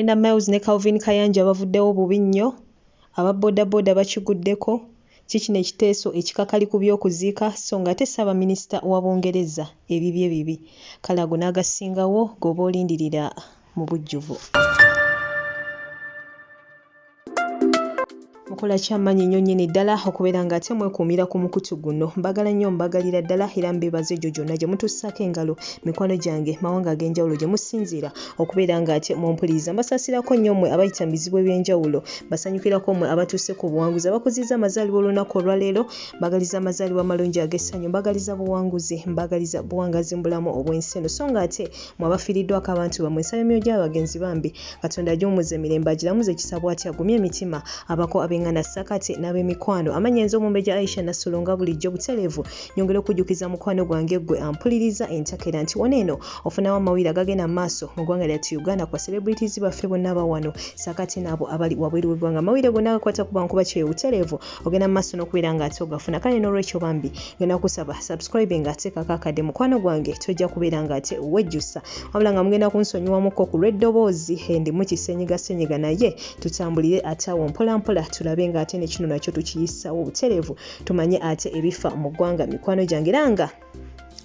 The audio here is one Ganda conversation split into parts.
Brenda Miles ne Calvin Kayanja bavuddewo bubi nnyo, aba bodaboda bakiguddeko. Kiki n'ekiteeso ekikakali ku by'okuziika so ng'ate Ssaabaminisita wa Bungereza ebibye bibi. Kale ago n'agasingawo g'oba olindirira mu bujjuvu. Mukola ky'amaanyi nnyo nnyini ddala okubeera ng'ate mwekuumira ku mukutu guno. Mbagala nnyo mbagalira ddala era mbeebaza egyo gyonna gye mutussaako engalo mikwano gyange mawanga ag'enjawulo gye musinziira okubeera ng'ate mumpuliriza. Mbasasirako nnyo mmwe abayita mu bizibu eby'enjawulo, basanyukirako mmwe abatuuse ku buwanguzi, abakuziza amazaalibwa olunaku olwaleero, mbagaliza amazaalibwa amalungi ag'essanyu, mbagaliza buwanguzi, mbagaliza buwangazi mu bulamu obw'ensi eno. So ng'ate mmwe abafiiriddwako abantu bammwe, nsaba emyoyo gy'abagenzi bambi Katonda agiwummuze emirembe, agiramuze ekisabwa ati agumye emitima abako ab'engana ssakate n'ab'emikwano. Amanyenzo Omumbejja Aisha Nasulunga bulijjo butereevu. Nyongera okujjukiza mukwano gwange gwe ampuliriza entakera nti wano eno ofunawo amawulire agagenda mu maaso mu ggwanga lyattu Uganda kwa celebrities baffe bonna abawano ssakate n'abo abali wabweru w'eggwanga. Amawulire gonna agakwata ku bankuba kyeyo butereevu ogenda mu maaso n'okubeera ng'ate ogafuna. Kale n'olwekyo bambi ngenda kusaba subscribe ng'ateekako akadde mukwano gwange tojja kubeera ng'ate wejjusa, wabula nga mugenda kunsonyiwamukko ku lw'eddoboozi ndimu kisenyigasenyiga naye tutambulire ate awo mpola mpola tulabe ng'ate ne kino nakyo tukiyissawo butereevu tumanye ate ebifa mu ggwanga mikwano gyange. Era nga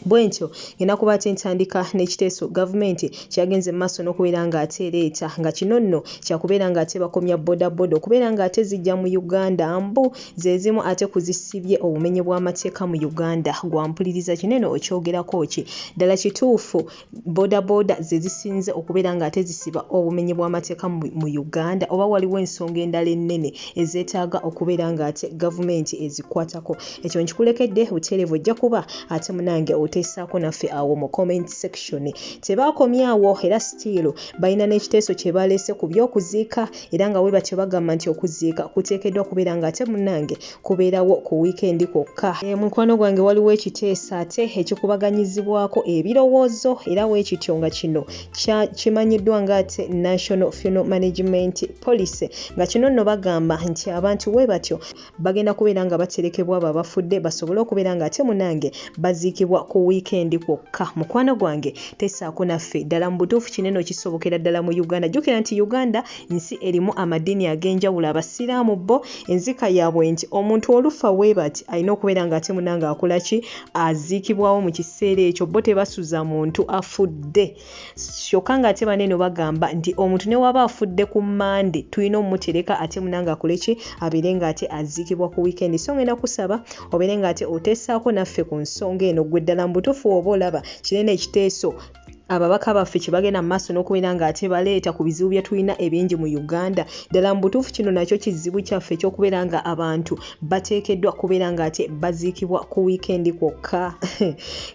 bwentyo ngenda kuba ate ntandika n'ekiteeso gavumenti kyagenze mu maaso n'okubeera ng'ate ereeta nga kino nno kyakubeera ng'ate bakomya bodaboda okubeera ng'ate zijja mu Uganda mbu ze zimu ate kuzisibye obumenyi bw'amateeka mu Uganda. Gwampuliriza kinene okyogerako ki ddala kituufu bodaboda ze zisinze okubeera ng'ate zisiba obumenyi bw'amateeka mu Uganda, oba waliwo ensonga endala ennene ezeetaaga okubeera ng'ate gavumenti ezikwatako? Ekyo nkikulekedde buteerevu ojja kuba ate munange oteessaako naffe awo mu comment section. Tebaakomyawo era still balina n'ekiteeso kye baleese ku by'okuziika era nga we batyo bagamba nti okuziika kuteekeddwa kubeera ng'ate munnange kubeerawo ku weekend kwokka. Mukwano gwange waliwo ekiteeso ate ekikubaganyizibwako ebirowoozo era weekityo nga kino kimanyiddwa ng'ate National Funeral Management Policy nga kino nno bagamba nti abantu we batyo bagenda kubeera nga baterekebwa abo abafudde basobole okubeera ng'ate munnange baziikibwa ku weekend kwokka. Mukwano gwange tesaako naffe ddala mu butuufu kinene kisobokera ddala mu Uganda. Jjukira nti Uganda nsi erimu amaddiini ag'enjawulo, abasiraamu bo enzika yaabwe nti omuntu olufa we bati alina okubeera ng'ate munnange akola ki, aziikibwawo mu kiseera ekyo, bo tebasuza muntu afudde. Kyokka ng'ate baneno bagamba nti omuntu ne waba afudde ku Mande tulina omumutereka ate munnange akole ki, abeere ng'ate aziikibwa ku weekend. So ngenda kusaba obeere ng'ate oteessaako naffe ku nsonga eno gwe ddala mu butuufu oba olaba kinene ekiteeso ababaka baffe kye bagenda mu maaso n'okubeera ng'ate baleeta ku bizibu bye tulina ebingi mu Uganda. Ddala mu butuufu kino nakyo kizibu kyaffe ekyokubeera nga abantu bateekeddwa kubeera ng'ate baziikibwa ku weekend kwokka.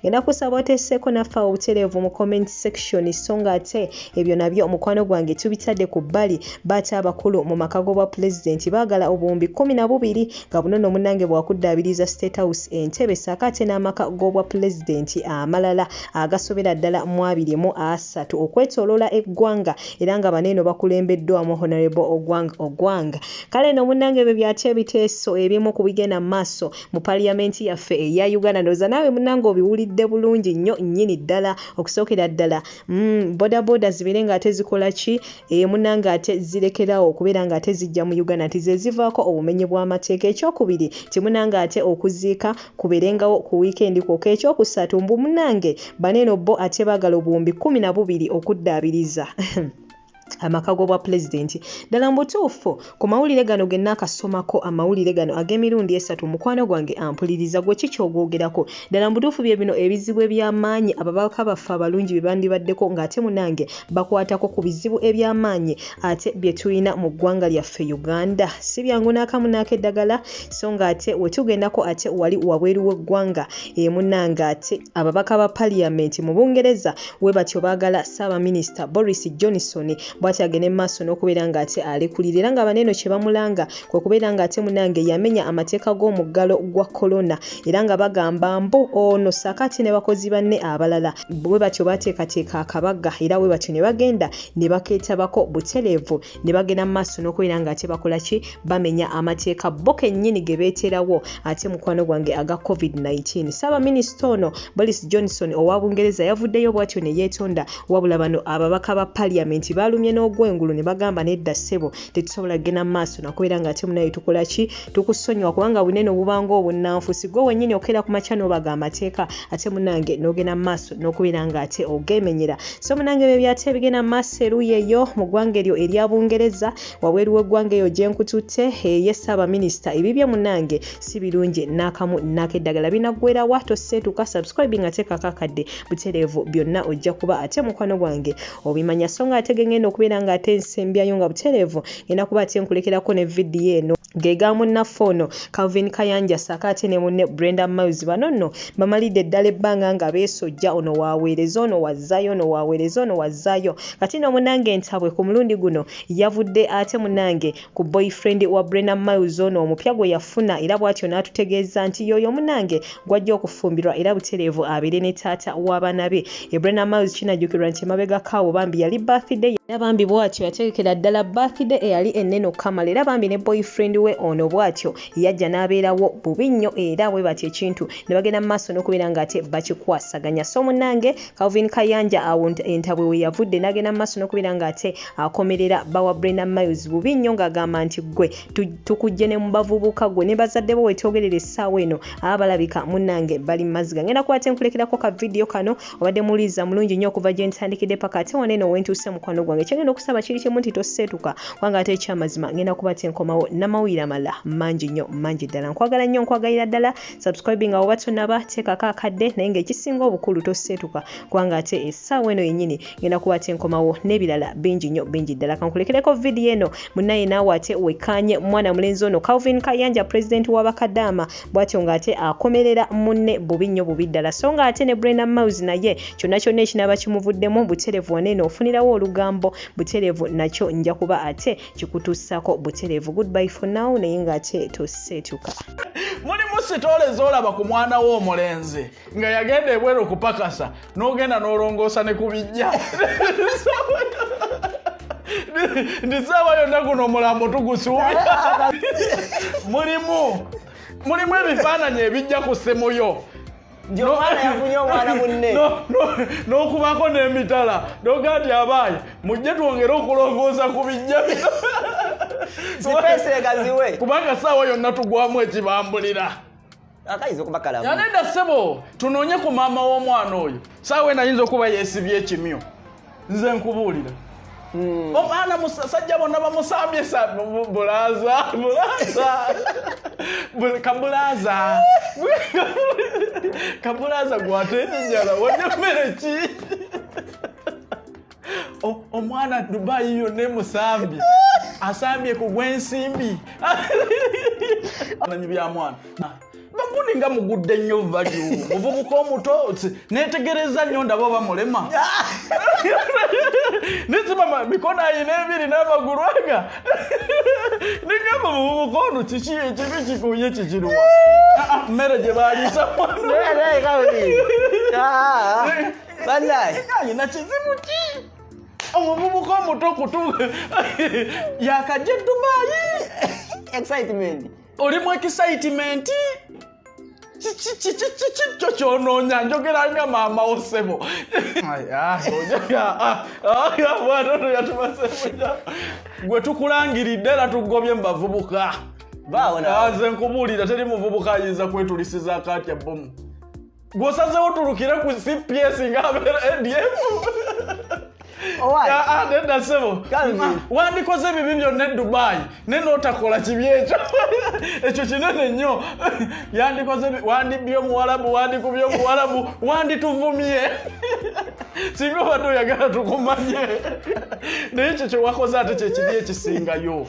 Ngenda kusaba oteesseeko naffe awo butereevu mu comment section so ng'ate ebyo nabyo omukwano gwange tubitadde ku bbali. Baate abakulu mu maka g'obwa pulezidenti baagala obuwumbi 12 nga buno nno munnange bwakuddaabiriza State House entebe saakaate n'amaka g'obwa pulezidenti amalala agasobera ddala mu 23 okwetooloola eggwanga era nga baneeno bakulembeddwamu Honorable Ogwanga. Kale no munnange bye byate ebiteeso ebimu ku bigenda mu maaso mu paliyamenti yaffe eya Uganda. Ndowooza naawe munnange obiwulidde bulungi nnyo nnyini ddala. Okusookera ddala bodaboda zibeere ng'ate zikola ki, munnange ate zirekerawo okubeera ng'ate zijja mu Uganda nti ze zivaako obumenyi bw'amateeka. Ekyokubiri ti munnange ate okuziika kubeerengawo ku weekend kwokka. Ekyokusatu mbu munnange baneeno bo ate baagala obuwumbi 12 okuddaabiriza amaka g'obwa pulezidenti. Ddala mu butuufu ku mawulire gano ge nnaakasomako, amawulire gano ag'emirundi 3 mukwano gwange ampuliriza gwe kikyogogerako. Ddala mu butuufu bye bino ebizibu eby'amaanyi ababaka baffe abalungi bye bandibaddeko ng'ate munnange bakwatako ku bizibu eby'amaanyi ate bye tulina mu ggwanga lyaffe Uganda. Si byangu n'akamu n'akeddagala so ng'ate we tugendako ate wali wabweru w'eggwanga munnange ate ababaka ba paliyamenti mu Bungereza we batyo baagala Ssaabaminisita Boris Johnson bw'ati agende mu maaso n'okubeera ng'ate alekulira era nga baneeno kye bamulanga kwe kubeera ng'ate munnange yamenya amateeka g'omuggalo gwa korona era nga bagamba mbu ono saakaati ne bakozi banne abalala bwe batyo bateekateeka akabaga era we batyo ne bagenda ne bakeetabako butereevu ne bagenda mu maaso n'okubeera ng'ate bakola ki, bamenya amateeka bo kennyini ge beeterawo ate mukwano gwange aga COVID-19. Ssaabaminisita ono Boris Johnson owa Bungereza yavuddeyo bw'atyo ne yeetonda wabula bano ababaka ba paliyamenti baalumya bafulumye n'ogwengulu ne bagamba nedda ssebo tetusobola kugenda maaso nakubeera nga ate munaye tukola ki tukusonyiwa kubanga bunene obubanga obunnanfusi gwe wennyini okera ku makya n'obaga amateeka ate munange n'ogenda maaso n'okubeera nga ate ogemenyera so munange bye byate ebigenda maaso eruuyi eyo mu ggwanga eryo erya Bungereza wabweru w'eggwanga eyo gye nkututte ye Ssaabaminisita ebibye munange si birungi n'akamu n'akeddagala binaggwerawa toseetuka subscribing ate kakakadde butereevu byonna ojja kuba ate mukwano gwange obimanya so nga ate gengenda okubeera nga ate nsembyayo nga butereevu ngenda kuba ate nkulekerako ne vidiyo eno gega munnaffe ono Calvin Kayanja saka ate ne munne Brenda Miles bano nno bamalidde eddala ebbanga nga beesojja ono waaweereza ono wazzaayo ono waaweereza ono wazzaayo kati no munange entabwe ku mulundi guno yavudde ate munange ku boyfriend wa Brenda Miles ono omupya gwe yafuna era bw'atyo n'atutegeeza nti yoyo munange gwajja okufumbirwa era butereevu abeere ne taata w'abaana be Brenda Miles kinajjukirwa nti emabega kaawo bambi yali birthday era bambi bw'atyo yategekera ddala birthday eyali ennene okamala era bambi ne boyfriend we ono bw'atyo yajja n'abeerawo bubi nnyo era bwe batyo ekintu ne bagenda mu maaso n'okubeera ng'ate bakikwasaganya so munange Calvin Kayanja awo entabwe we yavudde n'agenda mu maaso n'okubeera ng'ate akomerera bawa Brenda Miles bubi nnyo ng'agamba nti gwe tukujje ne mu bavubuka gwe ne bazadde bo wetwogerera essaawa eno abalabika munange bali mumaziga ngenda kuba ate nkulekerako ka vidiyo kano obadde muliza mulungi nnyo okuva gye ntandikidde paka ate waneeno wentuuse mukwano gwange kyengenda okusaba kiri kimu nti toseetuka kubanga ate ekyamazima ngenda kuba ate nkomawo n'amawulire amala mangi nnyo mangi ddala nkwagala nnyo nkwagalira ddala subscribing awo batonaba teekako akadde naye ng'ekisinga obukulu toseetuka kubanga ate essaawa eno yennyini ngenda kuba ate nkomawo n'ebirala bingi nnyo bingi ddala kankulekereko vidiyo eno munnaye naawe ate wekkaanye mwana mulenzi ono Calvin Kayanja pulezidenti w'abakadaama bw'atyo ng'ate akomerera munne bubi nnyo bubi ddala so ng'ate ne Brenda Miles naye kyonna kyonna ekinaaba kimuvuddemu butereevu waneeno ofunirawo olugambo butereevu nakyo nja kuba ate kikutuusako butereevu goodbye for now naye ng'ate toseetuka mulimu sitoole z'olaba ku mwana w'omulenzi nga yagenda ebweru okupakasa n'ogenda n'olongoosa ne ku bijja ndisaba yonna guno omulambo tugusuubira mulimu ebifaananyi ebijja ku ssemuyo n'okubako n'emitala noga nti abaayi mujje twongere okulongoosa ku bijja kubanga saawa yonna tugwamu ekibambulira yanedda ssebo tunoonye ku maama w'omwana oyo saawa enayinza okuba yeesibye ekimyo nze nkubuulira omwana musajja bonna bamusambye kabulaaza gwatenenjala wadde mmere ki omwana Dubai yonna emusambye asambye ku gw'ensimbi ananyi bya mwana bagundi nga mugudde nnyo valyu muvubuka omuto neetegereza nnyo ndaba bamulema nizima mikono ayina ebiri n'amagulu aga nigamba muvubuka ono kiki ekibi kikuye kikiruwa mmere gye baaliisa ayina kizibu ki omuvubuka omuto kutuuka yakajja Dubai excitement olimu excitement kyo kyonoonya njogera nga maama wo ssebo bwana ono yatumasemuja gwe tukulangiridde era tugobye mu bavubuka nze nkubuulira teri muvubuka ayinza kwetulisiza akaatya bomu gw'osazeewo tulukire ku CPS ng'abeera ADF nedda ssebo wandikoze ebibi byonna e Dubai ne n'otakola kibi ekyo kinene nnyo yandikoze wandibye omuwalabu wandikubye omuwalabu wandituvumye singa obadde oyagala tukumanye naye ekyo kyewakoze ate kyekibi ekisingayo